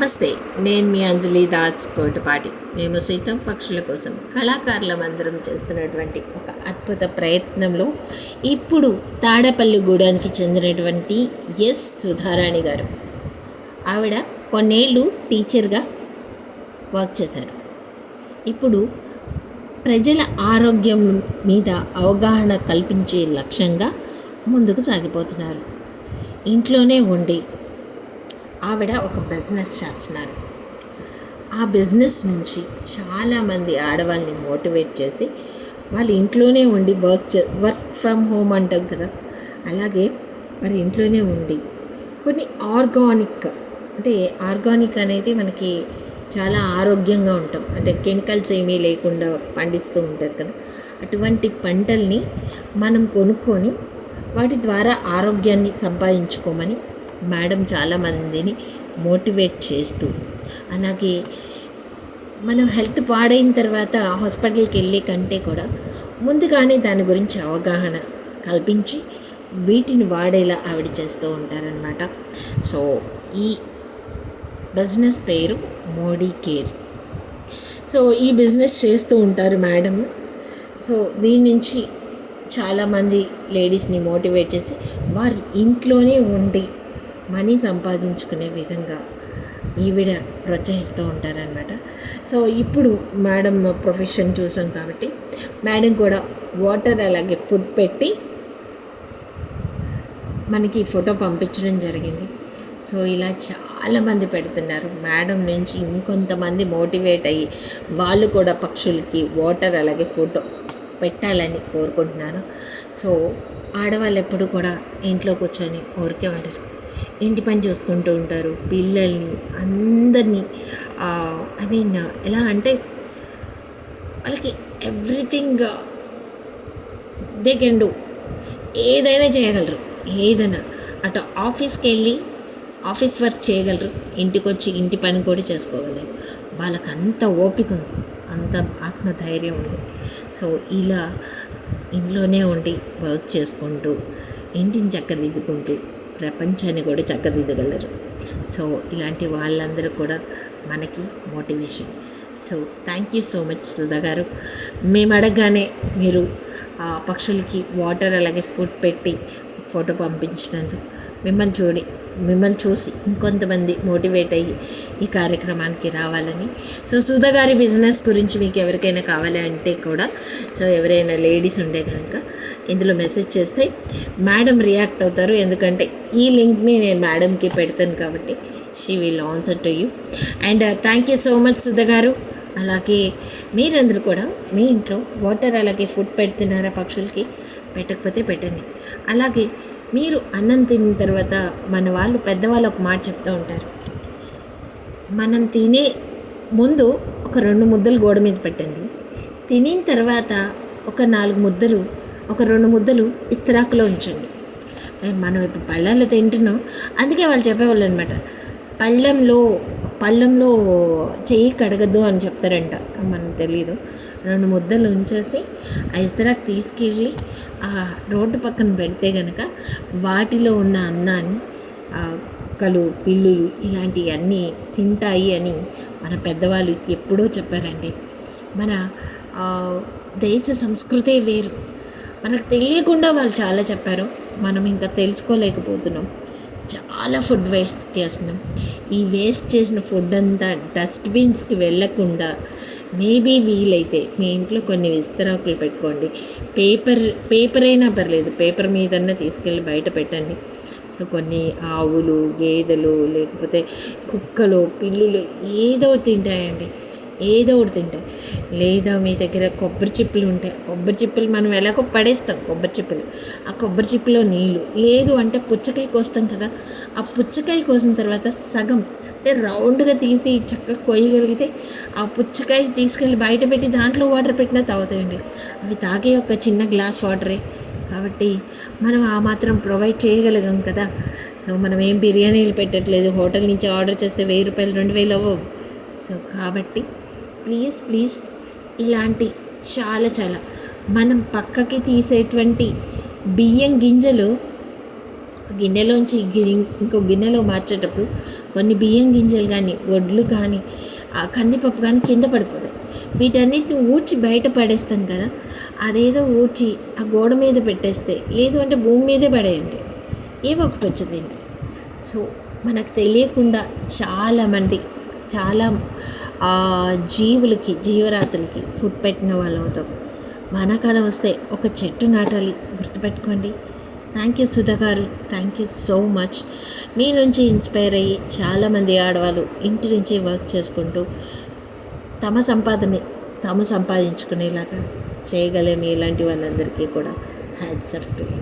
నమస్తే, నేను మీ అంజలి దాస్ కోటపాటి. మేము సైతం పక్షుల కోసం కళాకారులమందరం చేస్తున్నటువంటి ఒక అద్భుత ప్రయత్నంలో ఇప్పుడు తాడేపల్లిగూడానికి చెందినటువంటి ఎస్ సుధారాణి గారు, ఆవిడ కొన్నేళ్ళు టీచర్గా వర్క్ చేశారు. ఇప్పుడు ప్రజల ఆరోగ్యం మీద అవగాహన కల్పించే లక్ష్యంగా ముందుకు సాగిపోతున్నారు. ఇంట్లోనే ఉండి ఆవిడ ఒక బిజినెస్ చేస్తున్నారు. ఆ బిజినెస్ నుంచి చాలామంది ఆడవాళ్ళని మోటివేట్ చేసి వాళ్ళు ఇంట్లోనే ఉండి వర్క్ ఫ్రమ్ హోమ్ అంటాం కదా, అలాగే మరి ఇంట్లోనే ఉండి కొన్ని ఆర్గానిక్ అనేది మనకి చాలా ఆరోగ్యంగా ఉంటాం, అంటే కెమికల్స్ ఏమీ లేకుండా పండిస్తూ ఉంటారు కదా, అటువంటి పంటల్ని మనం కొనుక్కొని వాటి ద్వారా ఆరోగ్యాన్ని సంపాదించుకోమని మేడం చాలామందిని మోటివేట్ చేస్తూ, అలాగే మనం హెల్త్ పాడైన తర్వాత హాస్పిటల్కి వెళ్ళే కంటే కూడా ముందుగానే దాని గురించి అవగాహన కల్పించి వీటిని వాడేలా ఆవిడ చేస్తూ ఉంటారనమాట. సో ఈ బిజినెస్ పేరు మోడీ కేర్. సో ఈ బిజినెస్ చేస్తూ ఉంటారు మేడం. సో దీని నుంచి చాలామంది లేడీస్ని మోటివేట్ చేసి వారు ఇంట్లోనే ఉండి మనీ సంపాదించుకునే విధంగా ఈవిడ ప్రోత్సహిస్తూ ఉంటారనమాట. సో ఇప్పుడు మేడం ప్రొఫెషన్ చూసాం కాబట్టి మేడం కూడా వాటర్ అలాగే ఫుడ్ పెట్టి మనకి ఫోటో పంపించడం జరిగింది. సో ఇలా చాలామంది పెడుతున్నారు. మేడం నుంచి ఇంకొంతమంది మోటివేట్ అయ్యి వాళ్ళు కూడా పక్షులకి వాటర్ అలాగే ఫోటో పెట్టాలని కోరుకుంటున్నాను. సో ఆడవాళ్ళు ఎప్పుడు కూడా ఇంట్లో కూర్చొని ఊరికే ఉంటారు, ఇంటి పని చూసుకుంటూ ఉంటారు, పిల్లల్ని అందరినీ ఎలా అంటే వాళ్ళకి ఎవ్రీథింగ్ దే కెన్ డూ, ఏదైనా చేయగలరు. ఏదైనా అటు ఆఫీస్కి వెళ్ళి ఆఫీస్ వర్క్ చేయగలరు, ఇంటికి వచ్చి ఇంటి పని కూడా చేసుకోగలరు. వాళ్ళకి అంత ఓపిక ఉంది, అంత ఆత్మధైర్యం ఉంది. సో ఇలా ఇంట్లోనే ఉండి వర్క్ చేసుకుంటూ ఇంటిని చక్కదిద్దుకుంటూ ప్రపంచాన్ని కూడా చక్కదిద్దగలరు. సో ఇలాంటి వాళ్ళందరూ కూడా మనకి motivation. So thank you so much Sudha గారు. మేము అడగగానే మీరు పక్షులకి వాటర్ అలాగే ఫుడ్ పెట్టి ఫోటో పంపించినందుకు మిమ్మల్ని చూసి ఇంకొంతమంది మోటివేట్ అయ్యి ఈ కార్యక్రమానికి రావాలని. సో సుధా గారి బిజినెస్ గురించి మీకు ఎవరికైనా కావాలి అంటే కూడా, సో ఎవరైనా లేడీస్ ఉంటే కనుక ఇందులో మెసేజ్ చేస్తే మేడం రియాక్ట్ అవుతారు. ఎందుకంటే ఈ లింక్ని నేను మేడంకి పెడతాను కాబట్టి she will answer to you. And thank you so much Sudha గారు. అలాగే మీరందరూ కూడా మీ ఇంట్లో వాటర్ అలాగే ఫుడ్ పెడుతున్నారా పక్షులకి? పెట్టకపోతే పెట్టండి. అలాగే మీరు అన్నం తిన్న తర్వాత మన వాళ్ళు పెద్దవాళ్ళు ఒక మాట చెప్తూ ఉంటారు, మనం తినే ముందు ఒక 2 ముద్దలు గోడ మీద పెట్టండి, తినిన తర్వాత ఒక 2 ముద్దలు ఇస్తరాకులో ఉంచండి. మనం ఇప్పుడు పళ్ళల్లో తింటున్నాం, అందుకే వాళ్ళు చెప్పేవాళ్ళు అనమాట, పళ్ళెంలో చెయ్యి కడగద్దు అని చెప్తారంట, మనకు తెలీదు. 2 ముద్దలు ఉంచేసి ఆ ఇస్తరాకు తీసుకెళ్ళి ఆ రోడ్డు పక్కన పెడితే కనుక వాటిలో ఉన్న అన్నాన్ని కుక్కలు, పిల్లులు ఇలాంటివన్నీ తింటాయి అని మన పెద్దవాళ్ళు ఎప్పుడో చెప్పారండి. మన దేశ సంస్కృతే వేరు, మనకు తెలియకుండా వాళ్ళు చాలా చెప్పారు, మనం ఇంకా తెలుసుకోలేకపోతున్నాం. చాలా ఫుడ్ వేస్ట్ చేస్తున్నాం. ఈ వేస్ట్ చేసిన ఫుడ్ అంతా డస్ట్బిన్స్కి వెళ్ళకుండా మేబీ వీలైతే మీ ఇంట్లో కొన్ని విస్తరాకులు పెట్టుకోండి. పేపర్ అయినా పర్లేదు, పేపర్ మీదన్నా తీసుకెళ్ళి బయట పెట్టండి. సో కొన్ని ఆవులు, గేదెలు, లేకపోతే కుక్కలు, పిల్లులు ఏదో ఒకటి తింటాయి. లేదా మీ దగ్గర కొబ్బరి చిప్పలు ఉంటాయి, కొబ్బరి చిప్పలు మనం ఎలాగో పడేస్తాం, ఆ కొబ్బరి చిప్పలో నీళ్ళు లేదు అంటే పుచ్చకాయ కోస్తాం కదా, ఆ పుచ్చకాయ కోసిన తర్వాత సగం అంటే రౌండ్గా తీసి చక్కగా కొయ్యగలిగితే ఆ పుచ్చకాయ తీసుకెళ్ళి బయట పెట్టి దాంట్లో వాటర్ పెట్టినా తాగుతాయండి. అవి తాగే ఒక చిన్న గ్లాస్ వాటరే కాబట్టి మనం ఆ మాత్రం ప్రొవైడ్ చేయగలిగాం కదా. మనం ఏం బిర్యానీలు పెట్టట్లేదు, హోటల్ నుంచి ఆర్డర్ చేస్తే 1000 రూపాయలు 2000 అవ్వవు. సో కాబట్టి ప్లీజ్ ఇలాంటి చాలా మనం పక్కకి తీసేటువంటి బియ్యం గింజలు గిన్నెలోంచి ఇంకో గిన్నెలో మార్చేటప్పుడు కొన్ని బియ్యం గింజలు కానీ వడ్లు కానీ ఆ కందిపప్పు కానీ కింద పడిపోతాయి. వీటన్నిటిని ఊడ్చి బయట పడేస్తాం కదా, అదేదో ఊడ్చి ఆ గోడ మీద పెట్టేస్తే, లేదు అంటే భూమి మీదే పడేయండి, ఏవో ఒకటి వచ్చేదండి. సో మనకు తెలియకుండా చాలామంది చాలా జీవులకి జీవరాశులకి ఫుడ్ పెట్టిన వాళ్ళు అవుతాం. వానాకాలం వస్తే ఒక చెట్టు నాటాలి, గుర్తుపెట్టుకోండి. థ్యాంక్ యూ సుధా గారు, థ్యాంక్ యూ సో మచ్. మీ నుంచి ఇన్స్పైర్ అయ్యి చాలామంది ఆడవాళ్ళు ఇంటి నుంచి వర్క్ చేసుకుంటూ తమ సంపాదన తాము సంపాదించుకునేలాగా చేయగలే ఇలాంటి వాళ్ళందరికీ కూడా హ్యాట్స్ ఆఫ్ టు యూ.